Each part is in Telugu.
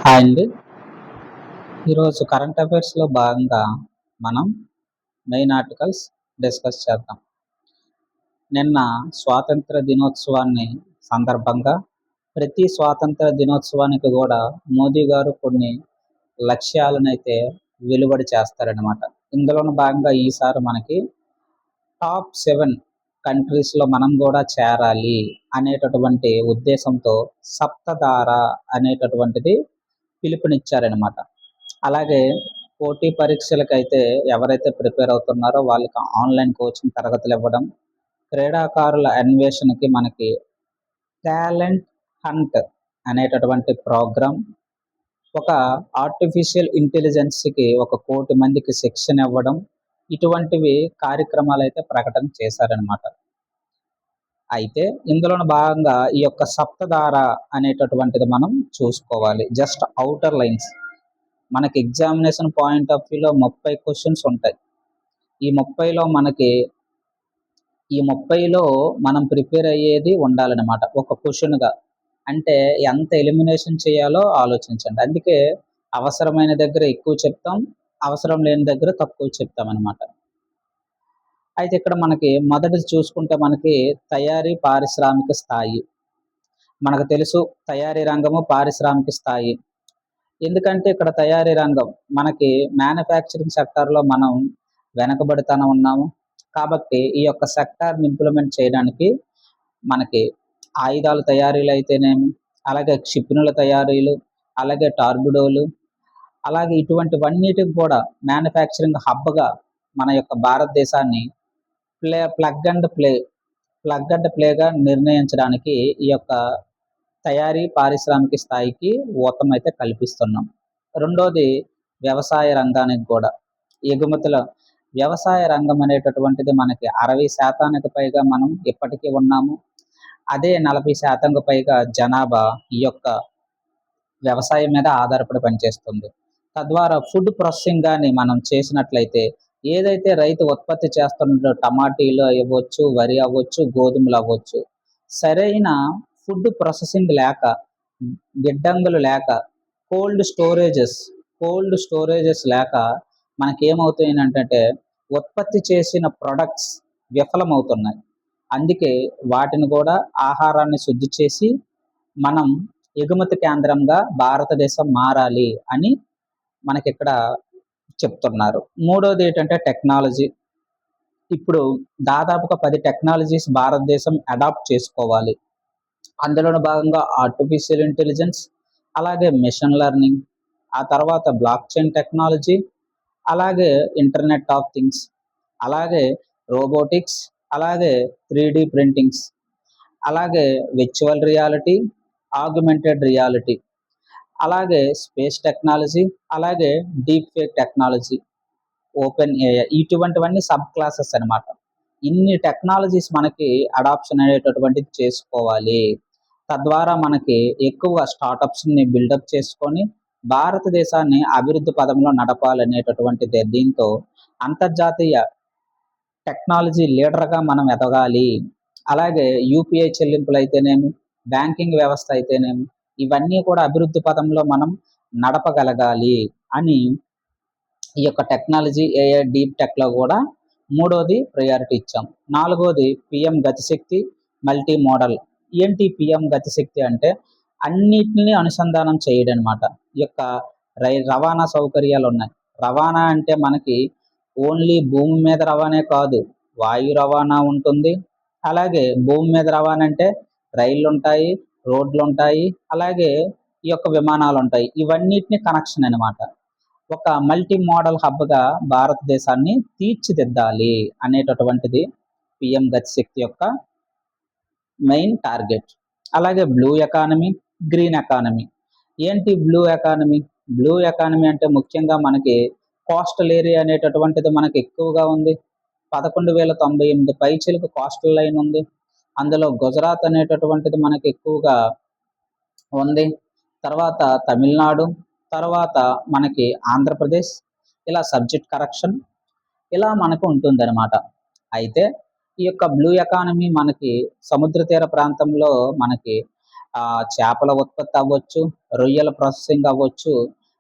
హాయ్ అండి. ఈరోజు కరెంట్ అఫైర్స్‌లో భాగంగా మనం మెయిన్ ఆర్టికల్స్ డిస్కస్ చేద్దాం. నిన్న స్వాతంత్ర దినోత్సవాన్ని సందర్భంగా ప్రతి స్వాతంత్ర దినోత్సవానికి గూడా మోదీ గారు కొన్ని లక్ష్యాలనైతే వెలువడి చేస్తారనమాట. ఇందులోను భాగంగా ఈసారి మనకి టాప్ 7 కంట్రీస్‌లో మనం గూడా చేరాలి అనేటటువంటి ఉద్దేశంతో సప్తధార అనేటటువంటిది పిలుపునిచ్చారనమాట. అలాగే పోటీ పరీక్షలకైతే ఎవరైతే ప్రిపేర్ అవుతున్నారో వాళ్ళకి ఆన్లైన్ కోచింగ్ తరగతులు ఇవ్వడం, క్రీడాకారుల అన్వేషణకి మనకి టాలెంట్ హంట్ అనేటటువంటి ప్రోగ్రామ్, ఒక ఆర్టిఫిషియల్ ఇంటెలిజెన్స్‌కి 1,00,00,000 మందికి శిక్షణ ఇవ్వడం, ఇటువంటివి కార్యక్రమాలైతే ప్రకటన చేశారనమాట. అయితే ఇందులోను భాగంగా ఈ యొక్క సప్తధార అనేటటువంటిది మనం చూసుకోవాలి. Just outer lines. మనకి ఎగ్జామినేషన్ పాయింట్ ఆఫ్ వ్యూలో 30 క్వశ్చన్స్ ఉంటాయి. ఈ 30లో మనకి ఈ 30లో మనం ప్రిపేర్ అయ్యేది ఉండాలనమాట. ఒక క్వశ్చన్‌గా. అంటే ఎంత ఎలిమినేషన్ చేయాలో ఆలోచించండి. అందుకే అవసరమైన దగ్గర ఎక్కువ చెప్తాం. అవసరం లేని దగ్గర తక్కువ చెప్తామనమాట. అయితే ఇక్కడ మనకి మొదటిది చూసుకుంటే మనకి తయారీ పారిశ్రామిక స్థాయి. మనకు తెలుసు తయారీ రంగము, పారిశ్రామిక స్థాయి. ఎందుకంటే ఇక్కడ తయారీ రంగం మనకి మ్యానుఫ్యాక్చరింగ్ సెక్టార్‌లో మనం వెనకబడితనం ఉన్నాము. కాబట్టి ఈ యొక్క సెక్టార్‌ని ఇంప్లిమెంట్ చేయడానికి మనకి ఆయుధాల తయారీలు అయితేనేమి, అలాగే క్షిపణుల తయారీలు, అలాగే టార్పిడోలు, అలాగే ఇటువంటివన్నిటికి కూడా మ్యానుఫ్యాక్చరింగ్ హబ్‌గా మన యొక్క భారతదేశాన్ని ప్లగ్ అండ్ ప్లేగా నిర్ణయించడానికి ఈ యొక్క తయారీ పారిశ్రామిక స్థాయికి ఊతమైతే కల్పిస్తున్నాం. రెండోది వ్యవసాయ రంగానికి కూడా ఎగుమతుల వ్యవసాయ రంగం అనేటటువంటిది మనకి 60% పైగా మనం ఇప్పటికీ ఉన్నాము. అదే 40% పైగా జనాభా ఈ యొక్క వ్యవసాయం మీద ఆధారపడి పనిచేస్తుంది. తద్వారా ఫుడ్ ప్రాసెసింగ్ గాని మనం చేసినట్లయితే ఏదైతే రైతు ఉత్పత్తి చేస్తున్నాడో టమాటీలు అవ్వచ్చు, వరి అవ్వచ్చు, గోధుమలు అవ్వచ్చు, సరైన ఫుడ్ ప్రాసెసింగ్ లేక, గిడ్డంగులు లేక, కోల్డ్ స్టోరేజెస్ లేక మనకేమవుతాయనంటే ఉత్పత్తి చేసిన ప్రొడక్ట్స్ విఫలమవుతున్నాయి. అందుకే వాటిని కూడా ఆహారాన్ని శుద్ధి చేసి మనం ఎగుమతి కేంద్రంగా భారతదేశం మారాలి అని మనకిక్కడ చెప్తున్నారు. మూడోది ఏంటంటే టెక్నాలజీ. ఇప్పుడు దాదాపుగా 10 టెక్నాలజీస్ భారతదేశం అడాప్ట్ చేసుకోవాలి. అందులోను భాగంగా ఆర్టిఫిషియల్ ఇంటెలిజెన్స్, అలాగే మెషిన్ లెర్నింగ్, ఆ తర్వాత బ్లాక్ చైన్ టెక్నాలజీ, అలాగే ఇంటర్నెట్ ఆఫ్ థింగ్స్, అలాగే రోబోటిక్స్, అలాగే 3D ప్రింటింగ్స్, అలాగే విర్చువల్ రియాలిటీ, ఆగ్మెంటెడ్ రియాలిటీ, అలాగే స్పేస్ టెక్నాలజీ, అలాగే deep fake technology, open AI, ఇటువంటివన్నీ సబ్ క్లాసెస్ అనమాట. ఇన్ని టెక్నాలజీస్ మనకి అడాప్షన్ అనేటటువంటిది చేసుకోవాలి. తద్వారా మనకి ఎక్కువ స్టార్టప్స్‌ని బిల్డప్ చేసుకొని భారతదేశాన్ని అభివృద్ధి పదంలో నడపాలనేటటువంటిదే దీంతో అంతర్జాతీయ టెక్నాలజీ లీడర్‌గా మనం ఎదగాలి. అలాగే యూపీఐ చెల్లింపులైతేనేమి, బ్యాంకింగ్ వ్యవస్థ అయితేనేమి, ఇవన్నీ కూడా అభివృద్ధి పదంలో మనం నడపగలగాలి అని ఈ యొక్క టెక్నాలజీ, ఏఐ, డీప్ టెక్‌లో కూడా మూడోది ప్రయారిటీ ఇచ్చాం. నాలుగోది పీఎం గతిశక్తి, మల్టీ మోడల్. ఏంటి పీఎం గతిశక్తి అంటే అన్నిటిని అనుసంధానం చేయడనమాట. ఈ యొక్క రవాణా సౌకర్యాలున్నాయి. రవాణా అంటే మనకి ఓన్లీ భూమి మీద రవాణే కాదు, వాయు రవాణా ఉంటుంది. అలాగే భూమి మీద రవాణా అంటే రైళ్లుంటాయి, రోడ్లుంటాయి, అలాగే ఈ యొక్క విమానాలుంటాయి. ఇవన్నిటిని కనెక్షన్ అనమాట. ఒక మల్టీ మోడల్ హబ్‌గా భారతదేశాన్ని తీర్చిదిద్దాలి అనేటటువంటిది పీఎం గతిశక్తి యొక్క మెయిన్ టార్గెట్. అలాగే బ్లూ ఎకానమీ, గ్రీన్ ఎకానమీ. ఏంటి బ్లూ ఎకానమీ? బ్లూ ఎకానమీ అంటే ముఖ్యంగా మనకి కోస్టల్ ఏరియా అనేటటువంటిది మనకి ఎక్కువగా ఉంది. 11,098 పైచిలుకు కోస్టల్ లైన్ ఉంది. అందులో గుజరాత్ అనేటటువంటిది మనకి ఎక్కువగా ఉంది. తర్వాత తమిళనాడు, తర్వాత మనకి ఆంధ్రప్రదేశ్, ఇలా సబ్జెక్ట్ కరెక్షన్ ఇలా మనకు ఉంటుందన్నమాట. అయితే ఈ యొక్క బ్లూ ఎకానమీ మనకి సముద్ర తీర ప్రాంతంలో మనకి చేపల ఉత్పత్తి అవ్వచ్చు, రొయ్యల ప్రాసెసింగ్ అవ్వచ్చు,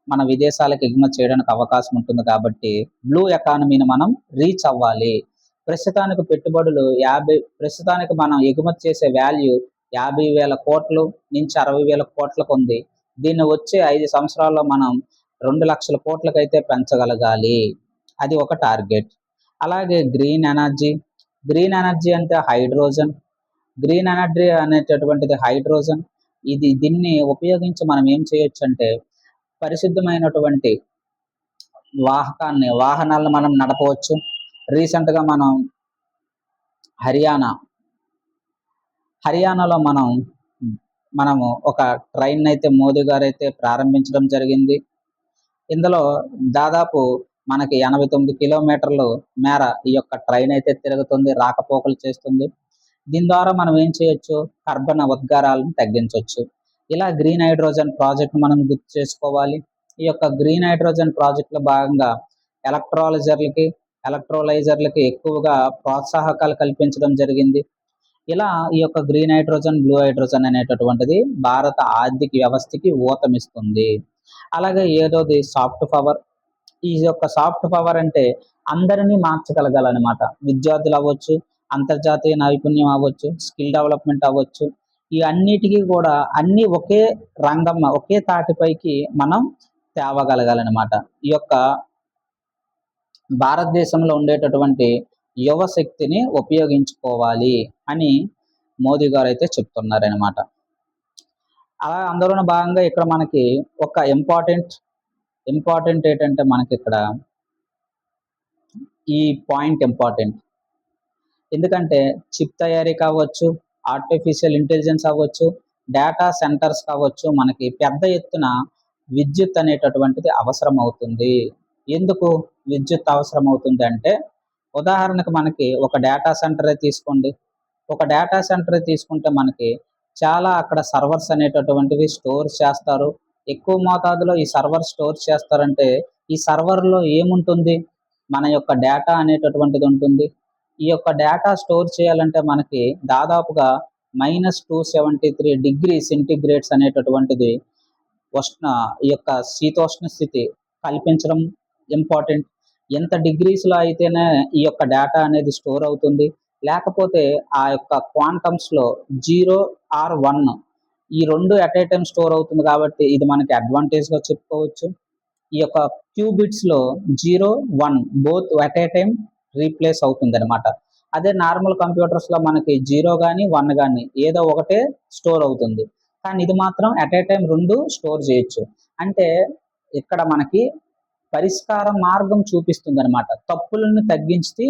మన విదేశాలకు ఎగుమతి చేయడానికి అవకాశం ఉంటుంది. కాబట్టి బ్లూ ఎకానమీని మనం రీచ్ అవ్వాలి. ప్రస్తుతానికి పెట్టుబడులు ప్రస్తుతానికి మనం ఎగుమతి చేసే వాల్యూ 50,000 కోట్లు నుంచి 60,000 కోట్లకు ఉంది. దీన్ని వచ్చే 5 సంవత్సరాల్లో మనం 2,00,000 కోట్లకైతే పెంచగలగాలి. అది ఒక టార్గెట్. అలాగే గ్రీన్ ఎనర్జీ అంటే హైడ్రోజన్. గ్రీన్ ఎనర్జీ అనేటటువంటిది హైడ్రోజన్. దీన్ని ఉపయోగించి మనం ఏం చేయొచ్చు అంటే పరిశుద్ధమైనటువంటి వాహనాలను మనం నడపవచ్చు. రీసెంట్గా హర్యానాలో మనము ఒక ట్రైన్ అయితే మోదీ గారు అయితే ప్రారంభించడం జరిగింది. ఇందులో దాదాపు మనకి 89 కిలోమీటర్లు మేర ఈ యొక్క ట్రైన్ అయితే తిరుగుతుంది, రాకపోకలు చేస్తుంది. దీని ద్వారా మనం ఏం చేయొచ్చు, కార్బన్ ఉద్గారాలను తగ్గించవచ్చు. ఇలా గ్రీన్ హైడ్రోజన్ ప్రాజెక్ట్ మనం గుర్తు చేసుకోవాలి. ఈ యొక్క గ్రీన్ హైడ్రోజన్ ప్రాజెక్టులో భాగంగా ఎలక్ట్రోలైజర్లకి ఎక్కువగా ప్రోత్సాహకాలు కల్పించడం జరిగింది. ఇలా ఈ యొక్క గ్రీన్ హైడ్రోజన్, బ్లూ హైడ్రోజన్ అనేటటువంటిది భారత ఆర్థిక వ్యవస్థకి ఊతమిస్తుంది. అలాగే ఏదోది సాఫ్ట్ పవర్. ఈ యొక్క సాఫ్ట్ పవర్ అంటే అందరినీ మార్చగలగాలన్నమాట. విద్యార్థులు అవ్వచ్చు, అంతర్జాతీయ నైపుణ్యం అవ్వచ్చు, స్కిల్ డెవలప్మెంట్ అవ్వచ్చు, ఈ అన్నిటికీ కూడా అన్ని ఒకే ఒకే తాటిపైకి మనం తేవగలగాలన్నమాట. ఈ యొక్క భారతదేశంలో ఉండేటటువంటి యువ శక్తిని ఉపయోగించుకోవాలి అని మోదీ గారు అయితే చెప్తున్నారనమాట. అలా అందులోనే భాగంగా ఇక్కడ మనకి ఒక ఇంపార్టెంట్ ఏంటంటే మనకి ఇక్కడ ఈ పాయింట్ ఇంపార్టెంట్. ఎందుకంటే చిప్ తయారీ కావచ్చు, ఆర్టిఫిషియల్ ఇంటెలిజెన్స్ అవ్వచ్చు, డేటా సెంటర్స్ కావచ్చు, మనకి పెద్ద ఎత్తున విద్యుత్ అనేటటువంటిది అవసరం అవుతుంది. ఎందుకు విద్యుత్ అవసరం అవుతుంది అంటే, ఉదాహరణకు మనకి ఒక డేటా సెంటరే తీసుకోండి. ఒక డేటా సెంటరే తీసుకుంటే మనకి చాలా అక్కడ సర్వర్స్ అనేటటువంటివి స్టోర్ చేస్తారు. ఎక్కువ మోతాదులో ఈ సర్వర్ స్టోర్ చేస్తారంటే ఈ సర్వర్లో ఏముంటుంది, మన యొక్క డేటా అనేటటువంటిది ఉంటుంది. ఈ యొక్క డేటా స్టోర్ చేయాలంటే మనకి దాదాపుగా -273 డిగ్రీ సెంటిగ్రేడ్స్ అనేటటువంటిది ఈ యొక్క శీతోష్ణ స్థితి కల్పించడం ఇంపార్టెంట్. ఎంత డిగ్రీస్లో అయితేనే ఈ యొక్క డేటా అనేది స్టోర్ అవుతుంది. లేకపోతే ఆ యొక్క క్వాంటమ్స్లో 0 or 1 ఈ రెండు అట్ ఏ టైం స్టోర్ అవుతుంది. కాబట్టి ఇది మనకి అడ్వాంటేజ్గా చెప్పుకోవచ్చు. ఈ యొక్క క్యూబిట్స్లో 0, 1 both at a time replace అవుతుంది అనమాట. అదే నార్మల్ కంప్యూటర్స్లో మనకి 0 కానీ 1 కానీ ఏదో ఒకటే స్టోర్ అవుతుంది. కానీ ఇది మాత్రం అట్ ఏ టైం 2 స్టోర్ చేయొచ్చు. అంటే ఇక్కడ మనకి పరిష్కార మార్గం చూపిస్తుంది అనమాట. తప్పులను తగ్గించి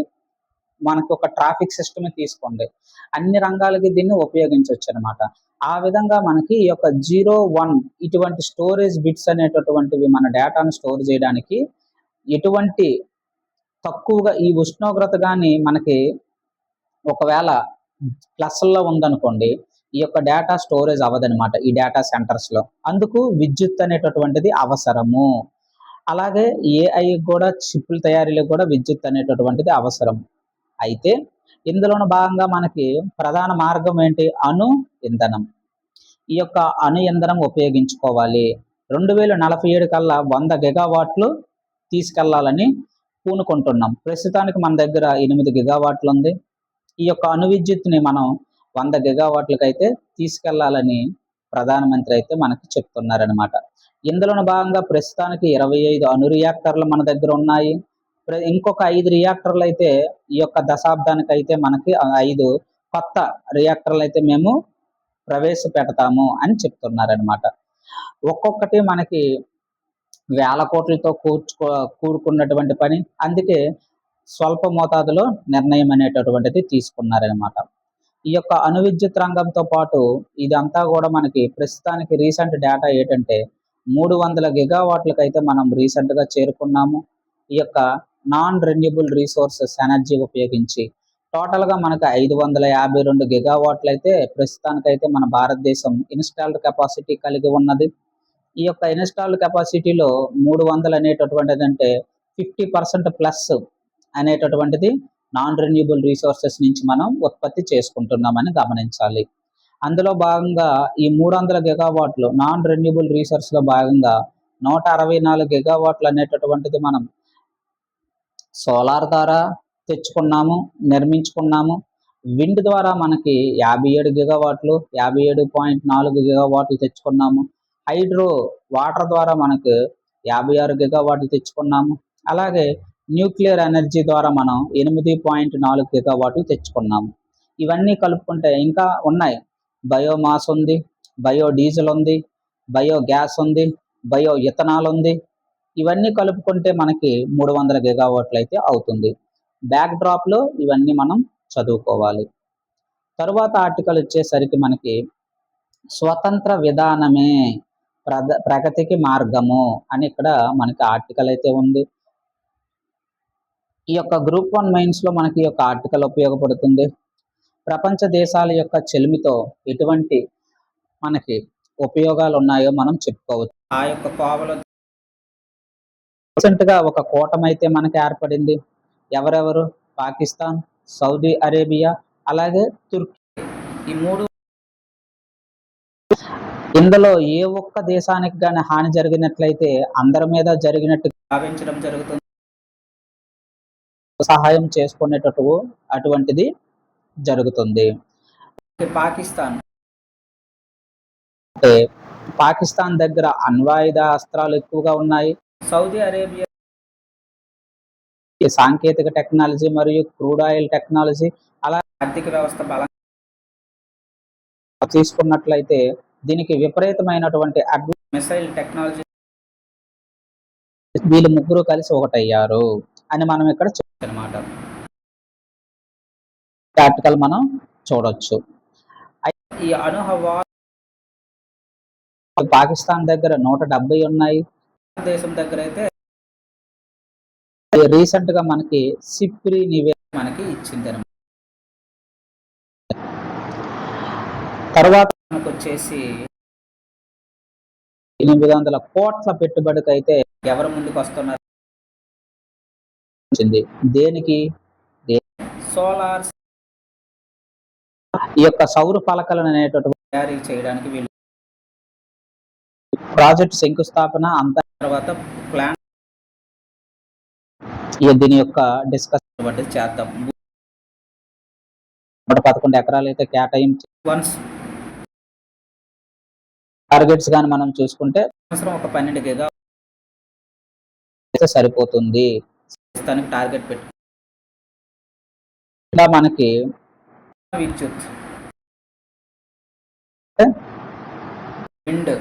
మనకు ఒక ట్రాఫిక్ సిస్టమ్ తీసుకోండి, అన్ని రంగాలకి దీన్ని ఉపయోగించవచ్చు అనమాట. ఆ విధంగా మనకి ఈ యొక్క 0, 1 ఇటువంటి స్టోరేజ్ బిట్స్ అనేటటువంటివి మన డేటాను స్టోర్ చేయడానికి ఎటువంటి తక్కువగా ఈ ఉష్ణోగ్రత కానీ మనకి ఒకవేళ ప్లస్లో ఉందనుకోండి, ఈ యొక్క డేటా స్టోరేజ్ అవ్వదనమాట ఈ డేటా సెంటర్స్లో. అందుకు విద్యుత్ అనేటటువంటిది అవసరము. అలాగే ఏఐ కూడా చిప్పుల తయారీలో కూడా విద్యుత్ అనేటటువంటిది అవసరం. అయితే ఇందులోని భాగంగా మనకి ప్రధాన మార్గం ఏంటి, అణు ఇంధనం. ఈ యొక్క అణు ఇంధనం ఉపయోగించుకోవాలి. 2047 కల్లా 100 గిగావాట్లు తీసుకెళ్లాలని పూనుకుంటున్నాం. ప్రస్తుతానికి మన దగ్గర 8 గిగావాట్లు ఉంది. ఈ యొక్క అణు విద్యుత్ని మనం 100 గిగావాట్లకు అయితే తీసుకెళ్లాలని ప్రధానమంత్రి అయితే మనకి చెప్తున్నారనమాట. ఇందులోని భాగంగా ప్రస్తుతానికి 25 అణు రియాక్టర్లు మన దగ్గర ఉన్నాయి. ఇంకొక 5 రియాక్టర్లు అయితే ఈ యొక్క దశాబ్దానికి అయితే మనకి 5 కొత్త రియాక్టర్లు అయితే మేము ప్రవేశపెడతాము అని చెప్తున్నారనమాట. ఒక్కొక్కటి మనకి వేల కోట్లతో కూడుకున్నటువంటి పని. అందుకే స్వల్ప మోతాదులో నిర్ణయం అనేటటువంటిది తీసుకున్నారనమాట. ఈ యొక్క అణు విద్యుత్ రంగంతో పాటు ఇదంతా కూడా మనకి ప్రస్తుతానికి రీసెంట్ డేటా ఏంటంటే 300 గిగావాట్లకు అయితే మనం రీసెంట్గా చేరుకున్నాము. ఈ యొక్క నాన్ రెన్యూబుల్ రిసోర్సెస్ ఎనర్జీ ఉపయోగించి టోటల్గా మనకు 552 గిగావాట్లు అయితే ప్రస్తుతానికైతే మన భారతదేశం ఇన్స్టాల్డ్ కెపాసిటీ కలిగి ఉన్నది. ఈ యొక్క ఇన్స్టాల్డ్ కెపాసిటీలో 300 అనేటటువంటిది అంటే 50% ప్లస్ అనేటటువంటిది నాన్ రెన్యూబుల్ రిసోర్సెస్ నుంచి మనం ఉత్పత్తి చేసుకుంటున్నామని గమనించాలి. అందులో భాగంగా ఈ 300 గిగావాట్లు నాన్ రెన్యూబుల్ రీసోర్స్లో భాగంగా 164 గిగావాట్లు అనేటటువంటిది మనం సోలార్ ద్వారా తెచ్చుకున్నాము, నిర్మించుకున్నాము. విండ్ ద్వారా మనకి 57 గిగావాట్లు, 57.4 గిగావాట్లు తెచ్చుకున్నాము. హైడ్రో వాటర్ ద్వారా మనకు 56 గిగావాట్లు తెచ్చుకున్నాము. అలాగే న్యూక్లియర్ ఎనర్జీ ద్వారా మనం 8.4 గిగావాట్లు తెచ్చుకున్నాము. ఇవన్నీ కలుపుకుంటే ఇంకా ఉన్నాయి. బయోమాస్ ఉంది, బయోడీజిల్ ఉంది, బయోగ్యాస్ ఉంది, బయో ఇథనాల్ ఉంది. ఇవన్నీ కలుపుకుంటే మనకి 300 గిగావాట్లు అయితే అవుతుంది. బ్యాక్ డ్రాప్లో ఇవన్నీ మనం చదువుకోవాలి. తరువాత ఆర్టికల్ వచ్చేసరికి మనకి స్వతంత్ర విధానమే ప్రగతికి మార్గము అని ఇక్కడ మనకి ఆర్టికల్ అయితే ఉంది. ఈ యొక్క గ్రూప్ 1 మెయిన్స్లో మనకి ఈ యొక్క ఆర్టికల్ ఉపయోగపడుతుంది. ప్రపంచ దేశాల యొక్క చెలిమితో ఎటువంటి మనకి ఉపయోగాలు ఉన్నాయో మనం చెప్పుకోవచ్చు. ఆ యొక్క కోవలో రీసెంట్గా ఒక కూటమి అయితే మనకి ఏర్పడింది. ఎవరెవరు? పాకిస్తాన్, సౌదీ అరేబియా, అలాగే తుర్కీ. ఈ 3 ఇందులో ఏ ఒక్క దేశానికి కానీ హాని జరిగినట్లయితే అందరి మీద జరిగినట్టు భావించడం జరుగుతుంది. సహాయం చేసుకునేటట్టు అటువంటిది జరుగుతుంది. పాకిస్తాన్ అంటే పాకిస్తాన్ దగ్గర అణ్వాయుధ అస్త్రాలు ఎక్కువగా ఉన్నాయి. సౌదీ అరేబియా సాంకేతిక టెక్నాలజీ మరియు క్రూడ్ ఆయిల్ టెక్నాలజీ, అలా ఆర్థిక వ్యవస్థ బలంగా తీసుకున్నట్లయితే దీనికి విపరీతమైనటువంటి మిసైల్ టెక్నాలజీ వీళ్ళు ముగ్గురు కలిసి ఒకటయ్యారు అని మనం ఇక్కడ చూడమాట ఆర్టికల్ మనం చూడొచ్చు. ఈ అణుహవా పాకిస్తాన్ దగ్గర 170 ఉన్నాయి. దేశం దగ్గర అయితే రీసెంట్ గా మనకి సిప్రి నివేదిక మనకి ఇచ్చింది అనమాట. తర్వాత మనకు వచ్చేసి 800 కోట్ల పెట్టుబడికి అయితే ఎవరు ముందుకు వస్తున్నారు? దేనికి? సోలార్, ఈ యొక్క సౌర ఫలకలను అనేటటువంటి తయారీ చేయడానికి వీళ్ళు ప్రాజెక్ట్ శంకుస్థాపన అంతా తర్వాత ప్లాన్ దీని యొక్క డిస్కషన్ చేద్దాం. 11 ఎకరాలు అయితే కేటాయించి వన్స్ టార్గెట్స్ కానీ మనం చూసుకుంటే సంవత్సరం ఒక 12 గిగా సరిపోతుంది టార్గెట్ పెట్టి. ఇలా మనకి విద్యుత్, విండ్,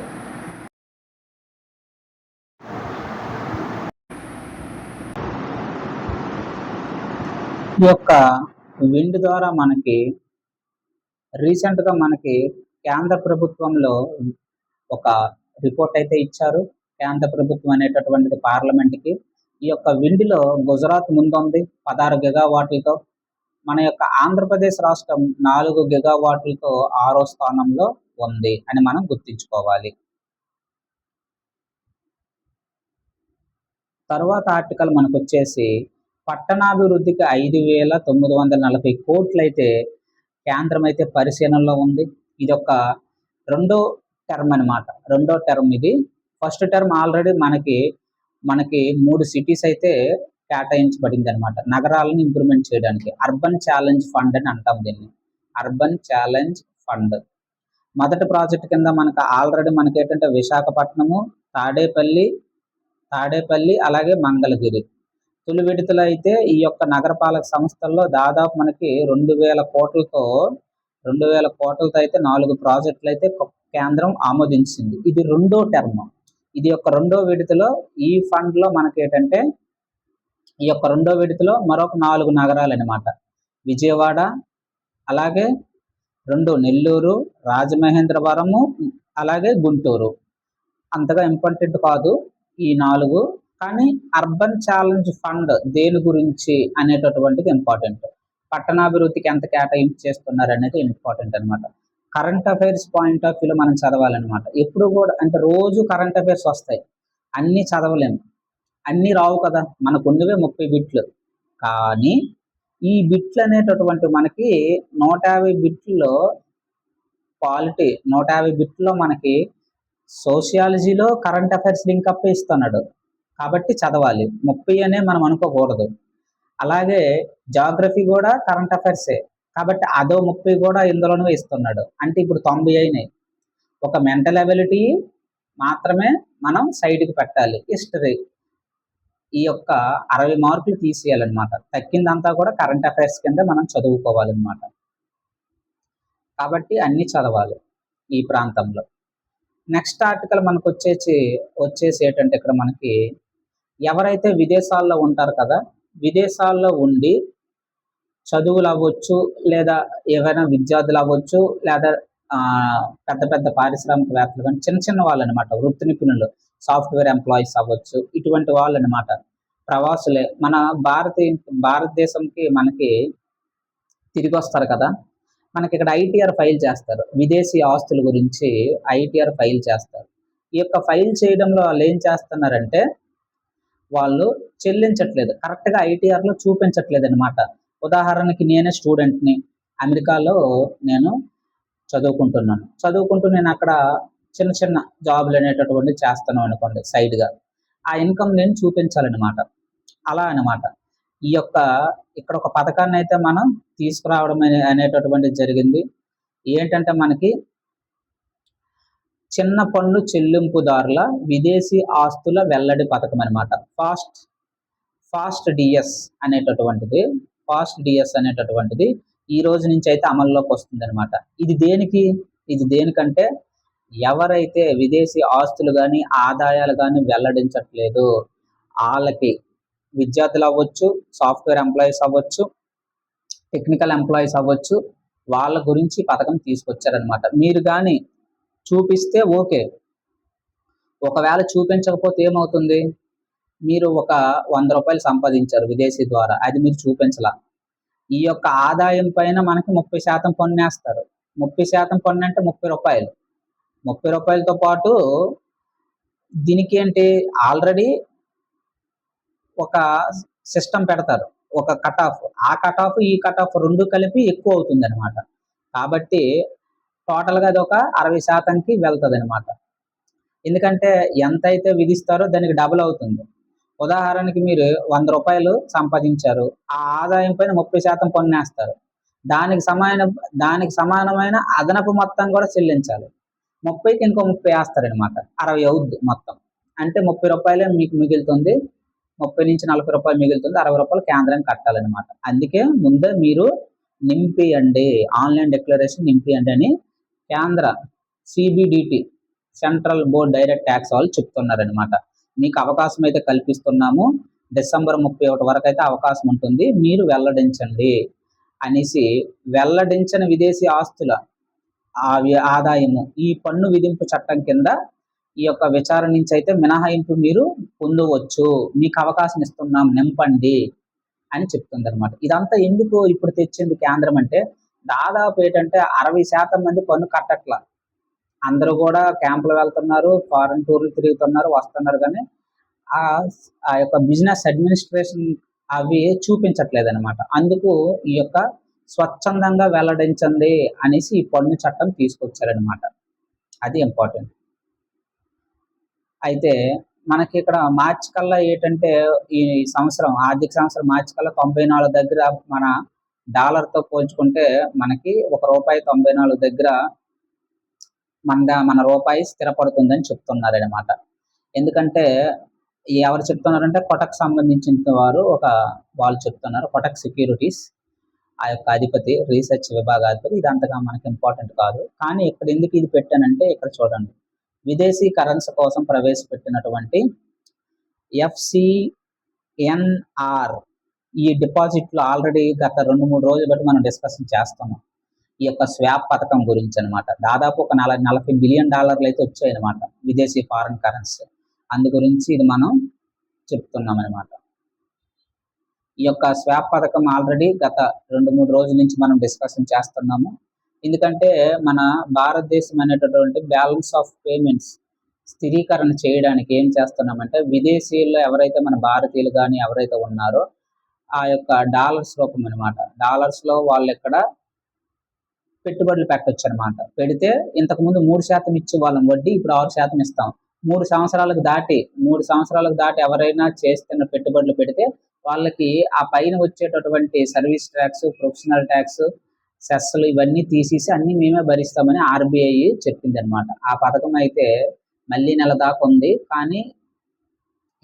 ఈ యొక్క విండ్ ద్వారా మనకి రీసెంట్ గా మనకి కేంద్ర ప్రభుత్వంలో ఒక రిపోర్ట్ అయితే ఇచ్చారు. కేంద్ర ప్రభుత్వం అనేటటువంటిది పార్లమెంట్కి. ఈ యొక్క విండ్ లో గుజరాత్ ముందుంది 16 గిగావాట్లతో. మన యొక్క ఆంధ్రప్రదేశ్ రాష్ట్రం 4 గిగావాట్లతో 6వ స్థానంలో ఉంది అని మనం గుర్తించుకోవాలి. తర్వాత ఆర్టికల్ మనకు వచ్చేసి పట్టణాభివృద్ధికి 5,940 కోట్లు అయితే కేంద్రం అయితే పరిశీలనలో ఉంది. ఇది ఒక రెండో టర్మ్ అనమాట. రెండో టర్మ్ ఇది. ఫస్ట్ టర్మ్ ఆల్రెడీ మనకి 3 సిటీస్ అయితే కేటాయించబడింది అనమాట, నగరాలను ఇంప్రూవ్మెంట్ చేయడానికి. అర్బన్ ఛాలెంజ్ ఫండ్ అని అంటాం దీన్ని. అర్బన్ ఛాలెంజ్ ఫండ్ మొదటి ప్రాజెక్ట్ కింద మనకు ఆల్రెడీ మనకి ఏంటంటే విశాఖపట్నము, తాడేపల్లి అలాగే మంగళగిరి. తొలి విడతలో అయితే ఈ యొక్క నగరపాలక సంస్థల్లో దాదాపు మనకి 2,000 కోట్లతో అయితే 4 ప్రాజెక్టులు అయితే కేంద్రం ఆమోదించింది. ఇది రెండో టర్మ్. ఇది యొక్క రెండో విడతలో ఈ ఫండ్ లో మనకి ఏంటంటే ఈ యొక్క రెండో విడతలో మరొక 4 నగరాలు అనమాట. విజయవాడ, అలాగే 2 నెల్లూరు, రాజమహేంద్రవరము, అలాగే గుంటూరు. అంతగా ఇంపార్టెంట్ కాదు ఈ 4, కానీ అర్బన్ ఛాలెంజ్ ఫండ్ దేని గురించి అనేటటువంటిది ఇంపార్టెంట్. పట్టణాభివృద్ధికి ఎంత కేటాయింపు చేస్తున్నారు అనేది ఇంపార్టెంట్ అనమాట. కరెంట్ అఫైర్స్ పాయింట్ ఆఫ్ వ్యూలో మనం చదవాలన్నమాట. ఎప్పుడు కూడా అంటే రోజు కరెంట్ అఫైర్స్ వస్తాయి, అన్నీ చదవలేము, అన్నీ రావు కదా. మనకు ఉన్నవే 30 బిట్లు. కానీ ఈ బిట్లు అనేటటువంటి మనకి 150 బిట్లలో పాలిటీ 150 బిట్లో మనకి సోషియాలజీలో కరెంట్ అఫైర్స్ లింకప్ ఇస్తున్నాడు కాబట్టి చదవాలి. 30 అనే మనం అనుకోకూడదు. అలాగే జాగ్రఫీ కూడా కరెంట్ అఫైర్సే కాబట్టి అదో 30 కూడా ఇందులోనే ఇస్తున్నాడు. అంటే ఇప్పుడు 90 అయినాయి. ఒక మెంటల్ అబిలిటీ మాత్రమే మనం సైడ్కి పెట్టాలి. హిస్టరీ ఈ యొక్క 60 మార్కులు తీసేయాలన్నమాట. తక్కిందంతా కూడా కరెంట్ అఫైర్స్ కింద మనం చదువుకోవాలన్నమాట. కాబట్టి అన్ని చదవాలి ఈ ప్రాంతంలో. నెక్స్ట్ ఆర్టికల్ మనకు వచ్చేసి ఏంటంటే ఇక్కడ మనకి ఎవరైతే విదేశాల్లో ఉంటారు కదా, విదేశాల్లో ఉండి చదువులు అవ్వచ్చు, లేదా ఏవైనా విద్యార్థులు అవ్వచ్చు, లేదా పెద్ద పెద్ద పారిశ్రామికవేత్తలు కానీ చిన్న చిన్న వాళ్ళు అనమాట, వృత్తి నిపుణులు, సాఫ్ట్వేర్ ఎంప్లాయీస్ అవ్వచ్చు, ఇటువంటి వాళ్ళు అనమాట, ప్రవాసులే మన భారతదేశంకి మనకి తిరిగి వస్తారు కదా. మనకి ఇక్కడ ఐటీఆర్ ఫైల్ చేస్తారు, విదేశీ ఆస్తుల గురించి ఐటీఆర్ ఫైల్ చేస్తారు. ఈ యొక్క ఫైల్ చేయడంలో వాళ్ళు ఏం చేస్తున్నారంటే వాళ్ళు చెల్లించట్లేదు, కరెక్ట్గా ఐటీఆర్లో చూపించట్లేదు అనమాట. ఉదాహరణకి నేనే స్టూడెంట్ని, అమెరికాలో నేను చదువుకుంటూ నేను అక్కడ చిన్న చిన్న జాబులు అనేటటువంటి చేస్తాను అనుకోండి సైడ్గా, ఆ ఇన్కమ్ నేను చూపించాలన్నమాట. అలా అనమాట ఈ యొక్క ఇక్కడ ఒక పథకాన్ని అయితే మనం తీసుకురావడం అనేటటువంటిది జరిగింది. ఏంటంటే మనకి చిన్న పన్ను చెల్లింపుదారుల విదేశీ ఆస్తుల వెల్లడి పథకం అనమాట. ఫాస్ట్ డిఎస్ అనేటటువంటిది ఈ రోజు నుంచి అయితే అమల్లోకి వస్తుంది అనమాట. ఇది దేనికంటే ఎవరైతే విదేశీ ఆస్తులు కానీ ఆదాయాలు కానీ వెల్లడించట్లేదు వాళ్ళకి, విద్యార్థులు అవ్వచ్చు, సాఫ్ట్వేర్ ఎంప్లాయీస్ అవ్వచ్చు, టెక్నికల్ ఎంప్లాయీస్ అవ్వచ్చు, వాళ్ళ గురించి పథకం తీసుకొచ్చారనమాట. మీరు కానీ చూపిస్తే ఓకే, ఒకవేళ చూపించకపోతే ఏమవుతుంది, మీరు ఒక 100 రూపాయలు సంపాదించారు విదేశీ ద్వారా, అది మీరు చూపించలా, ఈ యొక్క ఆదాయం పైన మనకి 30% పన్ను వేస్తారు. 30% పన్ను అంటే 30 రూపాయలు. 30 రూపాయలతో పాటు దీనికి ఏంటి, ఆల్రెడీ ఒక సిస్టమ్ పెడతారు, ఒక కట్ ఆఫ్, ఆ కట్ ఆఫ్ ఈ కట్ ఆఫ్ రెండు కలిపి ఎక్కువ అవుతుంది అనమాట. కాబట్టి టోటల్గా అది ఒక 60%కి వెళ్తుంది అనమాట. ఎందుకంటే ఎంత అయితే విధిస్తారో దానికి డబుల్ అవుతుంది. ఉదాహరణకి మీరు 100 రూపాయలు సంపాదించారు, ఆ ఆదాయం పైన 30% పన్ను వేస్తారు, దానికి సమానమైన అదనపు మొత్తం కూడా చెల్లించాలి. 30కి ఇంకో 30 వేస్తారనమాట, 60 అవుద్ది మొత్తం. అంటే 30 రూపాయలే మీకు మిగులుతుంది, 30 నుంచి 40 రూపాయలు మిగులుతుంది, 60 రూపాయలు కేంద్రం కట్టాలన్నమాట. అందుకే ముందే మీరు నింపియండి, ఆన్లైన్ డిక్లరేషన్ నింపియండి అని కేంద్ర CBDT, central board direct tax వాళ్ళు చెప్తున్నారనమాట. మీకు అవకాశం అయితే కల్పిస్తున్నాము, డిసెంబర్ 31 వరకు అయితే అవకాశం ఉంటుంది, మీరు వెల్లడించండి అనేసి. వెల్లడించిన విదేశీ ఆస్తుల ఆదాయము ఈ పన్ను విధింపు చట్టం కింద ఈ యొక్క విచారణ నుంచి అయితే మినహాయింపు మీరు పొందవచ్చు, మీకు అవకాశం ఇస్తున్నాం, నింపండి అని చెప్తుంది అనమాట. ఇదంతా ఎందుకు ఇప్పుడు తెచ్చింది కేంద్రం అంటే, దాదాపు ఏంటంటే 60% మంది పన్ను కట్టట్ల, అందరూ కూడా క్యాంపులు వెళ్తున్నారు, ఫారెన్ టూర్లు తిరుగుతున్నారు, వస్తున్నారు, కానీ ఆ యొక్క బిజినెస్ అడ్మినిస్ట్రేషన్ అవి చూపించట్లేదు అనమాట. అందుకు ఈ యొక్క స్వచ్ఛందంగా వెల్లడించండి అనేసి ఈ పన్ను చట్టం తీసుకొచ్చారనమాట. అది ఇంపార్టెంట్. అయితే మనకి ఇక్కడ మార్చి కల్లా ఏంటంటే, ఈ సంవత్సరం ఆర్థిక సంవత్సరం మార్చి కల్లా 94 దగ్గర మన డాలర్తో పోల్చుకుంటే మనకి ₹1.94 దగ్గర మన రూపాయి స్థిరపడుతుందని చెప్తున్నారనమాట. ఎందుకంటే ఎవరు చెప్తున్నారంటే కొటక్ సంబంధించిన వాళ్ళు చెప్తున్నారు, కొటక్ సెక్యూరిటీస్ ఆ యొక్క అధిపతి, రీసెర్చ్ విభాగాధిపతి. ఇది అంతగా మనకి ఇంపార్టెంట్ కాదు, కానీ ఇక్కడ ఎందుకు ఇది పెట్టానంటే ఇక్కడ చూడండి, విదేశీ కరెన్సీ కోసం ప్రవేశపెట్టినటువంటి FCNR ఈ డిపాజిట్లు ఆల్రెడీ గత 2-3 రోజులు బట్టి మనం డిస్కషన్ చేస్తున్నాం ఈ యొక్క స్వాప్ పథకం గురించి అనమాట. దాదాపు ఒక $40 బిలియన్ అయితే వచ్చాయి అనమాట విదేశీ ఫారెన్ కరెన్సీ. అందు గురించి ఇది మనం చెప్తున్నాం అనమాట. ఈ యొక్క స్వాప్ పథకం ఆల్రెడీ గత 2-3 రోజుల నుంచి మనం డిస్కషన్ చేస్తున్నాము. ఎందుకంటే మన భారతదేశం అనేటటువంటి బ్యాలెన్స్ ఆఫ్ పేమెంట్స్ స్థిరీకరణ చేయడానికి ఏం చేస్తున్నామంటే, విదేశీయుల్లో ఎవరైతే మన భారతీయులు కానీ ఎవరైతే ఉన్నారో ఆ యొక్క డాలర్స్ రూపం అనమాట, డాలర్స్లో వాళ్ళు ఇక్కడ పెట్టుబడులు పెట్టొచ్చు అనమాట. పెడితే ఇంతకుముందు 3% ఇచ్చే వాళ్ళం వడ్డీ, ఇప్పుడు 6% ఇస్తాం. 3 సంవత్సరాలకు దాటి ఎవరైనా చేస్తున్న పెట్టుబడులు పెడితే వాళ్ళకి ఆ పైన వచ్చేటటువంటి సర్వీస్ ట్యాక్స్, ప్రొఫెషనల్ ట్యాక్స్, సెస్లు ఇవన్నీ తీసేసి అన్నీ మేమే భరిస్తామని ఆర్బీఐ చెప్పిందనమాట. ఆ పథకం అయితే మళ్ళీ నెల దాకా ఉంది. కానీ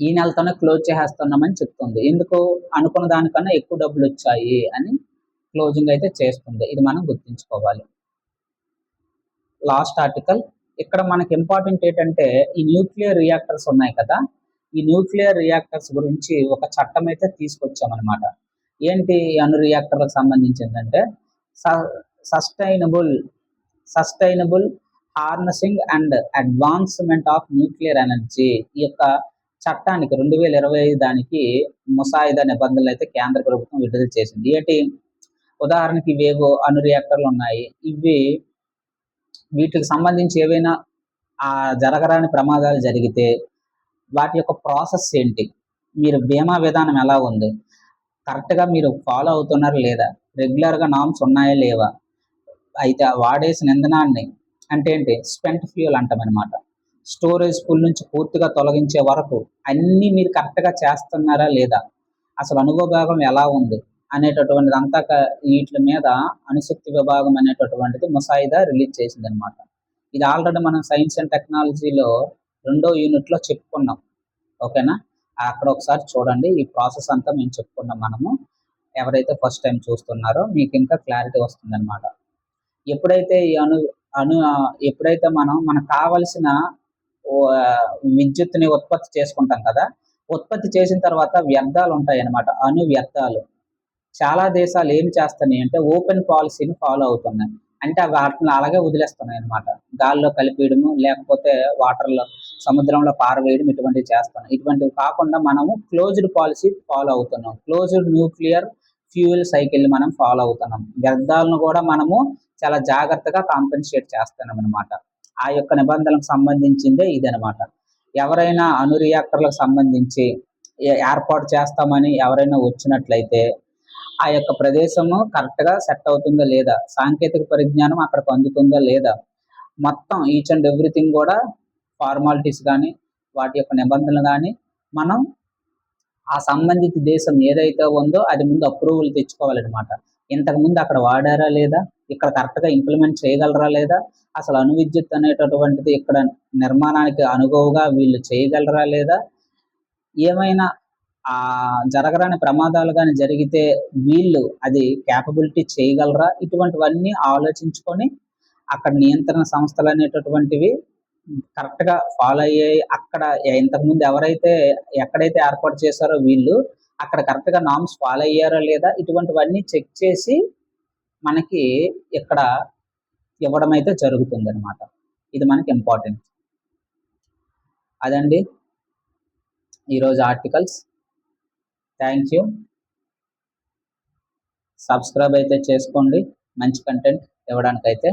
ఈ నెలతోనే క్లోజ్ చేసేస్తున్నామని చెప్తుంది. ఎందుకు? అనుకున్న దానికన్నా ఎక్కువ డబ్బులొచ్చాయి అని క్లోజింగ్ అయితే చేస్తుంది. ఇది మనం గుర్తుంచుకోవాలి. Last article. ఇక్కడ మనకి ఇంపార్టెంట్ ఏంటంటే ఈ న్యూక్లియర్ రియాక్టర్స్ ఉన్నాయి కదా, ఈ న్యూక్లియర్ రియాక్టర్స్ గురించి ఒక చట్టం అయితే తీసుకొచ్చామన్నమాట. ఏంటి అణు రియాక్టర్లకు సంబంధించిందంటే sustainable harnessing and advancement of nuclear energy. ఈ యొక్క చట్టానికి 2025 దానికి ముసాయిదా నిబంధనలు అయితే కేంద్ర ప్రభుత్వం విడుదల చేసింది. ఏంటి? ఉదాహరణకి ఇవేవో అణు రియాక్టర్లు ఉన్నాయి. వీటికి సంబంధించి ఏవైనా జరగరాని ప్రమాదాలు జరిగితే వాటి యొక్క ప్రాసెస్ ఏంటి, మీరు బీమా విధానం ఎలా ఉంది, కరెక్ట్గా మీరు ఫాలో అవుతున్నారా లేదా, రెగ్యులర్గా నామ్స్ ఉన్నాయా లేవా, అయితే వాడేసిన ఇంధనాన్ని అంటే ఏంటి స్పెంట్ ఫ్యూయల్ అంటామన్నమాట, స్టోరేజ్ పూల్ నుంచి పూర్తిగా తొలగించే వరకు అన్నీ మీరు కరెక్ట్గా చేస్తున్నారా లేదా, అసలు అనుభవభాగం ఎలా ఉంది అనేటటువంటిది అంతా వీటి మీద అణుశక్తి విభాగం అనేటటువంటిది ముసాయిదా రిలీజ్ చేసింది అనమాట. ఇది ఆల్రెడీ మనం సైన్స్ అండ్ టెక్నాలజీలో 2వ యూనిట్లో చెప్పుకున్నాం. ఓకేనా? అక్కడ ఒకసారి చూడండి. ఈ ప్రాసెస్ అంతా మేము చెప్పుకున్నాం. మనము ఎవరైతే ఫస్ట్ టైం చూస్తున్నారో మీకు ఇంకా క్లారిటీ వస్తుంది అనమాట. ఎప్పుడైతే ఈ ఎప్పుడైతే మనకు కావలసిన విద్యుత్తుని ఉత్పత్తి చేసుకుంటాం కదా, ఉత్పత్తి చేసిన తర్వాత వ్యర్థాలు ఉంటాయి అన్నమాట, అణు వ్యర్థాలు. చాలా దేశాలు ఏం చేస్తున్నాయి అంటే ఓపెన్ పాలసీని ఫాలో అవుతున్నాయి. అంటే వాటిని అలాగే వదిలేస్తున్నాయి అనమాట. గాల్లో కలిపేయడము, లేకపోతే వాటర్లో సముద్రంలో పారవేయడం, ఇటువంటివి చేస్తున్నాం. ఇటువంటివి కాకుండా మనము క్లోజ్డ్ పాలసీ ఫాలో అవుతున్నాం. క్లోజ్డ్ న్యూక్లియర్ ఫ్యూయల్ సైకిల్ మనం ఫాలో అవుతున్నాం. వ్యర్థాలను కూడా మనము చాలా జాగ్రత్తగా కాంపెన్సేట్ చేస్తున్నాం అనమాట. ఆ యొక్క నిబంధనలకు సంబంధించిందే ఇదనమాట. ఎవరైనా అణు రియాక్టర్లకు సంబంధించి ఏర్పాటు చేస్తామని ఎవరైనా వచ్చినట్లయితే ఆ యొక్క ప్రదేశము కరెక్ట్గా సెట్ అవుతుందా లేదా, సాంకేతిక పరిజ్ఞానం అక్కడికి అందుతుందా లేదా, మొత్తం ఈచ్ అండ్ ఎవ్రీథింగ్ కూడా ఫార్మాలిటీస్ కానీ వాటి యొక్క నిబంధనలు కానీ మనం ఆ సంబంధిత దేశం ఏదైతే ఉందో అది ముందు అప్రూవల్ తెచ్చుకోవాలన్నమాట. ఇంతకుముందు అక్కడ వాడారా లేదా, ఇక్కడ కరెక్ట్గా ఇంప్లిమెంట్ చేయగలరా లేదా, అసలు అణు విద్యుత్ అనేటటువంటిది ఇక్కడ నిర్మాణానికి అనుగుణంగా వీళ్ళు చేయగలరా లేదా, ఏమైనా జరగరాని ప్రమాదాలు కానీ జరిగితే వీళ్ళు అది క్యాపబిలిటీ చేయగలరా, ఇటువంటివన్నీ ఆలోచించుకొని అక్కడ నియంత్రణ సంస్థలు అనేటటువంటివి కరెక్ట్గా ఫాలో అయ్యాయి. అక్కడ ఇంతకుముందు ఎక్కడైతే ఏర్పాటు చేశారో వీళ్ళు అక్కడ కరెక్ట్గా నామ్స్ ఫాలో అయ్యారో లేదా, ఇటువంటివన్నీ చెక్ చేసి మనకి ఇక్కడ ఇవ్వడం అయితే జరుగుతుంది అనమాట. ఇది మనకి ఇంపార్టెంట్. అదండి ఈరోజు ఆర్టికల్స్. Thank you. సబ్స్క్రైబ్ అయితే చేసుకోండి. మంచి కంటెంట్ ఇవ్వడానికైతే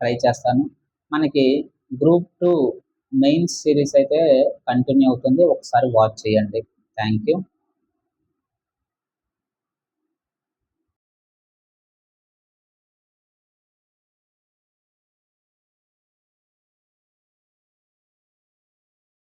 ట్రై చేస్తాను. మనకి గ్రూప్ 2 మెయిన్స్ సిరీస్ అయితే కంటిన్యూ అవుతుంది. ఒకసారి వాచ్ చేయండి. Thank you.